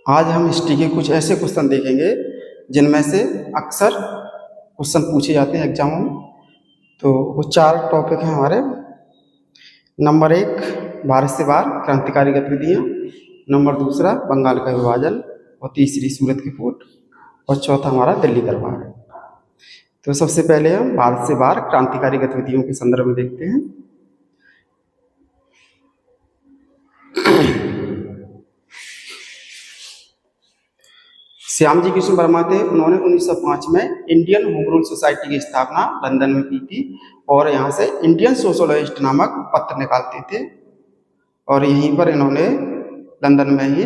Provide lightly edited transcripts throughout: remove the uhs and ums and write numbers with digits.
आज हम हिस्ट्री के कुछ ऐसे क्वेश्चन देखेंगे जिनमें से अक्सर क्वेश्चन पूछे जाते हैं एग्जामों में। तो वो 4 टॉपिक हैं हमारे। नंबर 1 भारत से बाहर क्रांतिकारी गतिविधियाँ, नंबर 2 बंगाल का विभाजन, और तीसरी सूरत की फूट, और चौथा हमारा दिल्ली दरबार। तो सबसे पहले हम भारत से बाहर क्रांतिकारी गतिविधियों के संदर्भ में देखते हैं। श्याम जी कृष्ण वर्मा थे, उन्होंने 1905 में इंडियन होम रूल सोसाइटी की स्थापना लंदन में की थी और यहाँ से इंडियन सोशलिस्ट नामक पत्र निकालते थे। और यहीं पर इन्होंने लंदन में ही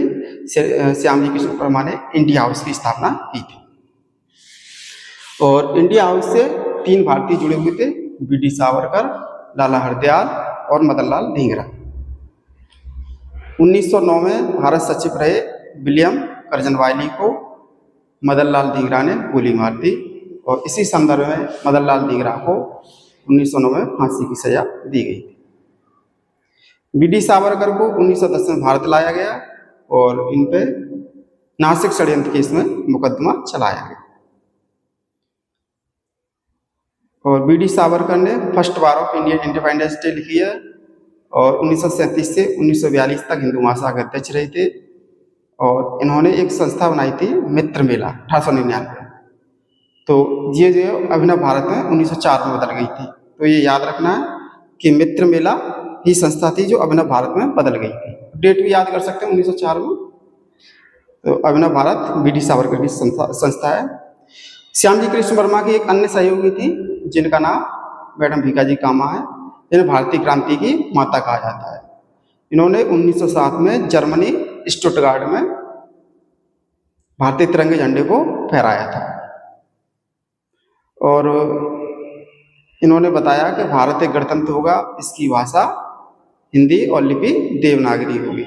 श्याम जी कृष्ण वर्मा ने इंडिया हाउस की स्थापना की थी। और इंडिया हाउस से 3 भारतीय जुड़े हुए थे, बी.डी. सावरकर, लाला हरदयाल और मदन लाल ढींगरा। 1909 में भारत सचिव रहे विलियम कर्जनवाइली को मदन लाल ढींगरा ने गोली मार दी और इसी संदर्भ में मदन लाल ढींगरा को 1909 में फांसी की सजा दी गई थी। बी.डी. सावरकर को 1910 में भारत लाया गया और इन पे नासिक षड्यंत्र केस में मुकदमा चलाया गया। और बी.डी. सावरकर ने first war of Indian independence day लिखी है और 1937 से 1942 तक हिंदू महासभा के अध्यक्ष रहे थे। और इन्होंने एक संस्था बनाई थी मित्र मेला 1899। तो ये जो अभिनव भारत में 1904 में बदल गई थी। तो ये याद रखना है कि मित्र मेला ही संस्था थी जो अभिनव भारत में बदल गई थी। डेट भी याद कर सकते हैं 1904 में। तो अभिनव भारत बी.डी. सावरकर की संस्था है। श्याम जी कृष्ण वर्मा की एक अन्य सहयोगी थी जिनका नाम मैडम भीखाजी कामा है, जिन्हें भारतीय क्रांति की माता कहा जाता है। इन्होंने 1907 में जर्मनी स्टुटगार्ट में भारतीय तिरंगे झंडे को फहराया था और इन्होंने बताया कि भारत एक गणतंत्र होगा, इसकी भाषा हिंदी और लिपि देवनागरी होगी।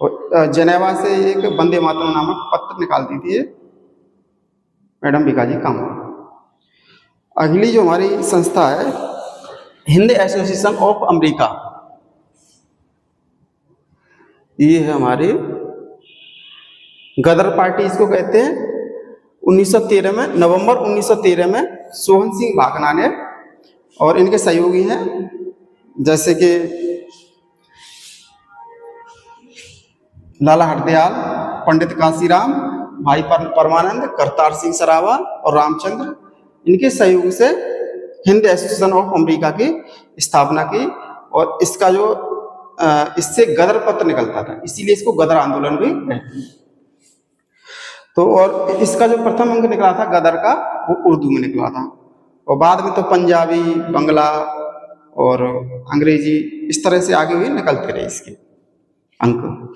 और जेनेवा से एक वंदे मातरम नामक पत्र निकालती थी मैडम भीखाजी कामा। अगली जो हमारी संस्था है हिंद एसोसिएशन ऑफ अमेरिका, ये है हमारी गदर पार्टी इसको कहते हैं। 1913 में नवंबर 1913 में सोहन सिंह भाकना ने और इनके सहयोगी हैं जैसे कि लाला हरदयाल, पंडित काशीराम, भाई परमानंद, करतार सिंह सरावा और रामचंद्र, इनके सहयोग से हिंद एसोसिएशन ऑफ अमेरिका की स्थापना की। और इसका जो इससे गदर पत्र निकलता था, इसीलिए इसको गदर आंदोलन भी कहते हैं। तो और इसका जो प्रथम अंक निकला था गदर का, वो उर्दू में निकला था और बाद में तो पंजाबी, बंगला और अंग्रेजी इस तरह से आगे भी निकलते रहे इसके अंक।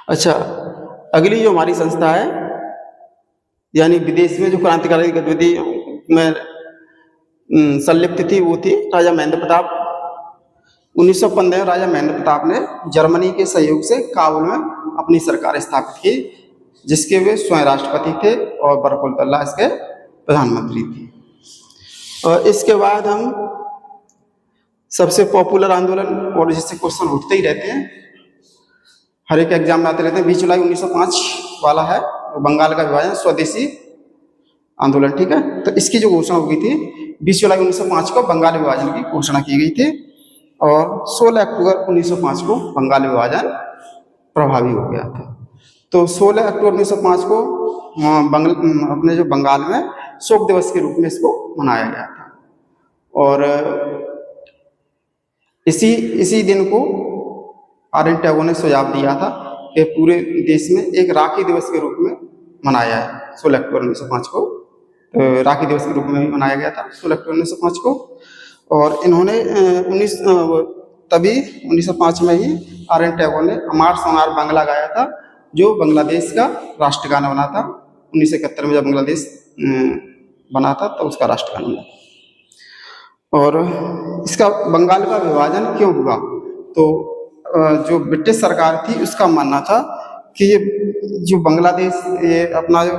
अच्छा, अगली जो हमारी संस्था है यानी विदेश में जो क्रांतिकारी गतिविधि में संलिप्त थी वो थी राजा महेंद्र प्रताप। 1915 राजा महेंद्र प्रताप ने जर्मनी के सहयोग से काबुल में अपनी सरकार स्थापित की, जिसके वे स्वयं राष्ट्रपति थे और बरकतुल्लाह इसके प्रधानमंत्री थे। और इसके बाद हम सबसे पॉपुलर आंदोलन, और जिससे क्वेश्चन उठते ही रहते हैं, हर एक एग्जाम में आते रहते हैं, 20 जुलाई 1905 वाला है बंगाल का विभाजन, स्वदेशी आंदोलन। ठीक है, तो इसकी जो घोषणा हुई थी 20 जुलाई 1905 को बंगाल विभाजन की घोषणा की गई थी और 16 अक्टूबर 1905 को बंगाल विभाजन प्रभावी हो गया था। तो 16 अक्टूबर 1905 को अपने जो बंगाल में शोक दिवस के रूप में इसको मनाया गया था। और इसी दिन को आर.एन. टैगोर ने सुझाव दिया था कि पूरे देश में एक राखी दिवस के रूप में मनाया है 16 अक्टूबर 1905 को। राखी दिवस के रूप में भी मनाया गया था 16 अक्टूबर 1905 को। और इन्होंने 1905 में ही आर.एन. टैगोर ने अमार सोनार बांग्ला गाया था, जो बांग्लादेश का राष्ट्रगान बना था। 1971 में जब बांग्लादेश बना था तो उसका राष्ट्रगान बना। और इसका बंगाल का विभाजन क्यों हुआ, तो जो ब्रिटिश सरकार थी उसका मानना था कि ये जो बांग्लादेश, ये अपना जो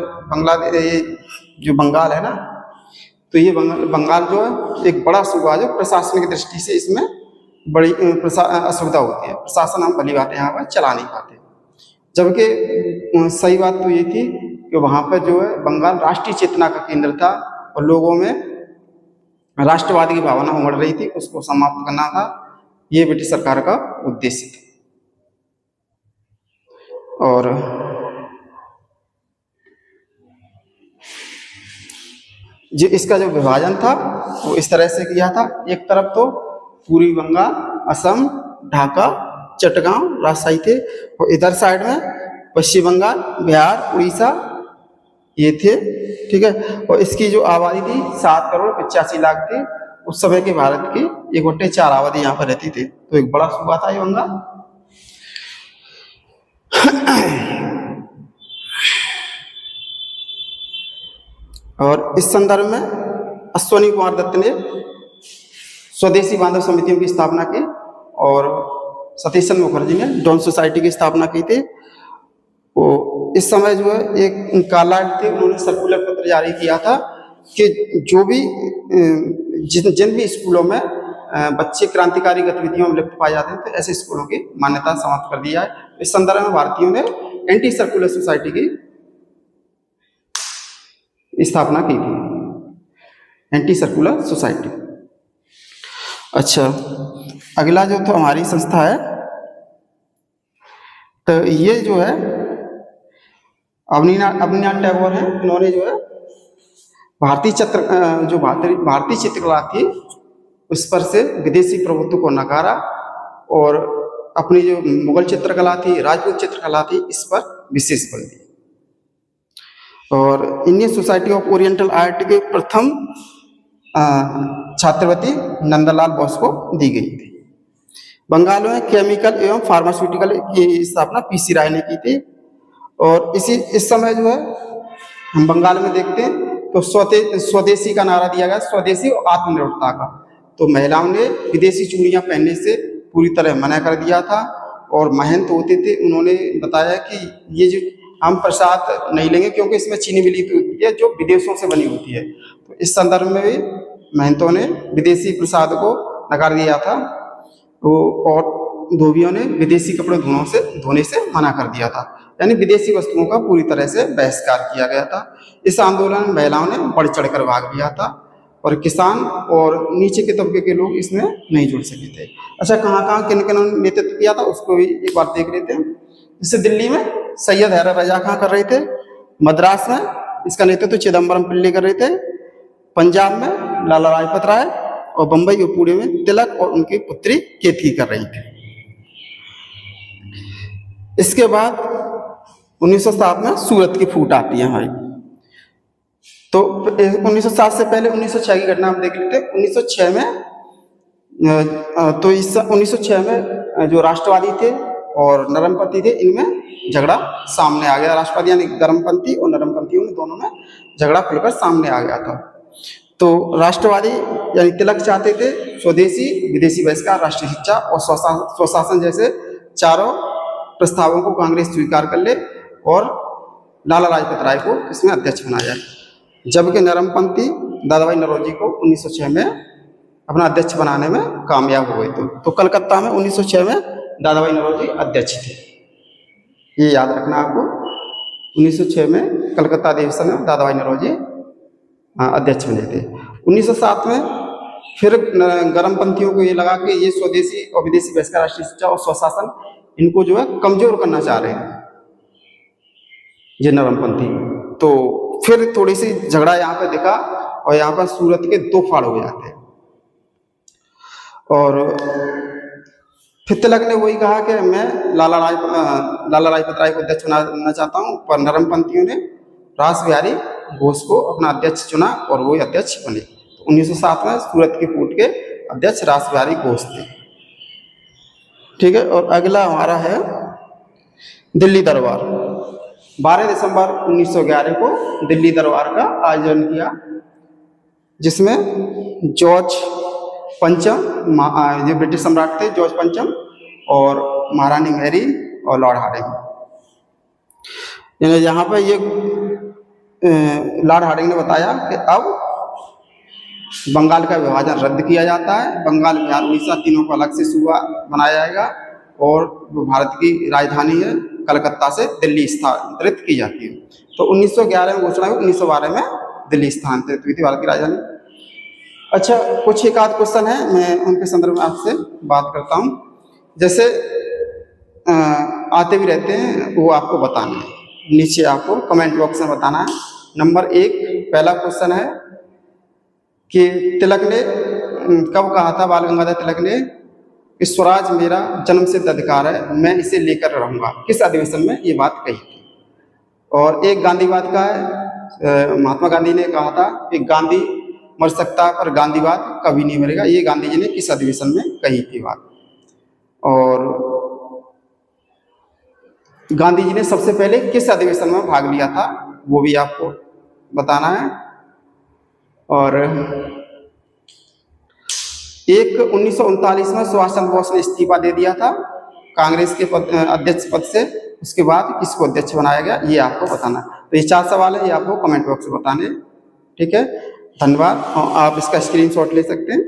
बंगाल है ना, तो ये बंगाल जो है एक बड़ा सूबा जो प्रशासन की दृष्टि से इसमें बड़ी असुविधा होती है। प्रशासन हम भली बात यहाँ पर चला नहीं पाते। जबकि सही बात तो ये थी कि वहाँ पर जो है बंगाल राष्ट्रीय चेतना का केंद्र था और लोगों में राष्ट्रवाद की भावना उमड़ रही थी, उसको समाप्त करना था, ये ब्रिटिश सरकार का उद्देश्य था। और जो इसका जो विभाजन था वो इस तरह से किया था, एक तरफ तो पूर्वी बंगाल, असम, ढाका, चटगांव राजशाही थे, और इधर साइड में पश्चिम बंगाल, बिहार, उड़ीसा ये थे, ठीक है। और इसकी जो आबादी थी 7,85,00,000 थी। उस समय के भारत की 1/4 आबादी यहाँ पर रहती थी, तो एक बड़ा सूबा था ये बंगाल। और इस संदर्भ में अश्वनी कुमार दत्त ने स्वदेशी बांधव समितियों की स्थापना की और सतीश चंद्र मुखर्जी ने डॉन सोसाइटी की स्थापना की थी। वो इस समय जो है एक कालाट थे, उन्होंने सर्कुलर पत्र जारी किया था कि जो भी जिन भी स्कूलों में बच्चे क्रांतिकारी गतिविधियों में लिप्त पाए जाते हैं तो ऐसे स्कूलों की मान्यता समाप्त कर दी जाए। इस संदर्भ में भारतीयों ने एंटी सर्कुलर सोसाइटी की स्थापना की थी, एंटी सर्कुलर सोसाइटी। अच्छा, अगला जो तो हमारी संस्था है, तो ये जो है अवनीनाथ टैगोर है, इन्होंने जो है भारतीय चित्रकला थी उस पर से विदेशी प्रभुत्व को नकारा और अपनी जो मुगल चित्रकला थी, राजपूत चित्रकला थी, इस पर विशेष बल दिया। और Indian society of oriental art के प्रथम छात्रवृत्ति नंदलाल बोस को दी गई थी। बंगाल में केमिकल एवं फार्मास्यूटिकल की स्थापना पीसी राय ने की थी। और इस समय जो है हम बंगाल में देखते हैं तो स्वदेशी का नारा दिया गया, स्वदेशी और आत्मनिर्भरता का। तो महिलाओं ने विदेशी चूड़ियां पहनने से पूरी तरह मना कर दिया था और महंत होते थे, उन्होंने बताया कि ये जो हम प्रसाद नहीं लेंगे क्योंकि इसमें चीनी मिली होती है जो विदेशों से बनी होती है। तो इस संदर्भ में भी महंतों ने विदेशी प्रसाद को नकार दिया था। तो और धोबियों ने विदेशी कपड़े धोने से मना कर दिया था, यानी विदेशी वस्तुओं का पूरी तरह से बहिष्कार किया गया था। इस आंदोलन में महिलाओं ने बढ़ चढ़कर भाग लिया था और किसान और नीचे के तबके के लोग इसमें नहीं जुड़ सके थे। अच्छा, कहाँ किन किन नेतृत्व किया था उसको भी एक बार देख लेते हैं। जैसे दिल्ली में सैयद हैदर रजा खां कर रहे थे, मद्रास में इसका नेतृत्व चिदम्बरम पिल्ले कर रहे थे, पंजाब में लाला लाजपत राय और बंबई और पुणे में तिलक और उनकी पुत्री केतकी कर रही थी। इसके बाद 1907 में सूरत की फूट आती है हमारी। तो 1907 से पहले 1906 की घटना हम देख लेते हैं। 1906 में तो इस 1906 में जो राष्ट्रवादी थे और नरमपंथी थे, इनमें झगड़ा सामने आ गया। राष्ट्रवादी यानी गर्मपंथी और नरमपंथियों में दोनों में झगड़ा खुलकर सामने आ गया था। तो राष्ट्रवादी यानी तिलक चाहते थे स्वदेशी, विदेशी बहिष्कार, राष्ट्रीय शिक्षा और स्वशासन जैसे चारों प्रस्तावों को कांग्रेस स्वीकार कर ले और लाला लाजपत राय को इसमें अध्यक्ष बनाया जाए। जबकि नरमपंथी दादाभाई नौरोजी को 1906 में अपना अध्यक्ष बनाने में कामयाब हो गए। तो कलकत्ता में 1906 में दादाभाई नौरोजी अध्यक्ष थे, ये याद रखना आपको। 1906 में कलकत्ता अधिवेशन में दादाभाई नौरोजी अध्यक्ष बने थे। 1907 में फिर गर्मपंथियों को ये लगा कि ये स्वदेशी और विदेशी बहिष्कार, राष्ट्रीय शिक्षा और स्वशासन इनको जो है कमजोर करना चाह रहे हैं ये नरमपंथी। तो फिर थोड़ी सी झगड़ा यहाँ पे दिखा और यहाँ पर सूरत के 2 फाड़ हो जाते हैं। और फिर तिलक ने वही कहा कि मैं लाला लाजपत राय को अध्यक्ष बनाना चाहता हूँ, पर नरमपंथियों ने रास बिहारी घोष को अपना अध्यक्ष चुना और वो अध्यक्ष बने। तो 1907 में सूरत की फूट के अध्यक्ष रास बिहारी घोष थे, ठीक है। और अगला हमारा है दिल्ली दरबार। 12 दिसंबर 1911 को दिल्ली दरबार का आयोजन किया, जिसमें जॉर्ज पंचम जो ब्रिटिश सम्राट थे, जॉर्ज पंचम और महारानी मैरी और लॉर्ड हार्डिंग। यहाँ पर ये लॉर्ड हार्डिंग ने बताया कि अब बंगाल का विभाजन रद्द किया जाता है, बंगाल, बिहार, उड़ीसा तीनों को अलग से सूबा बनाया जाएगा और जो भारत की राजधानी है कलकत्ता से दिल्ली स्थानांतरित की जाती है। तो 1911 में घोषणा हुई, 1912 में दिल्ली स्थानांतरित हुई थी भारत की राजधानी। अच्छा, कुछ एक आध क्वेश्चन है, मैं उनके संदर्भ में आपसे बात करता हूँ। जैसे आते भी रहते हैं, वो आपको बताना है, नीचे आपको कमेंट बॉक्स में बताना है। नंबर 1 पहला क्वेश्चन है कि तिलक ने कब कहा था, बाल गंगाधर तिलक ने, कि स्वराज मेरा जन्मसिद्ध अधिकार है, मैं इसे लेकर रहूंगा, किस अधिवेशन में ये बात कही थी? और एक गांधीवाद का है, महात्मा गांधी ने कहा था कि गांधी मर सकता पर गांधीवाद कभी नहीं मरेगा, ये गांधी जी ने किस अधिवेशन में कही थी बात? और गांधी जी ने सबसे पहले किस अधिवेशन में भाग लिया था, वो भी आपको बताना है। और 1939 में सुभाष चंद्र बोस ने इस्तीफा दे दिया था कांग्रेस के अध्यक्ष पद से, उसके बाद किसको अध्यक्ष बनाया गया, ये आपको बताना है। तो ये 4 सवाल है, ये आपको कमेंट बॉक्स में बताने, ठीक है। धन्यवाद। आप इसका स्क्रीनशॉट ले सकते हैं।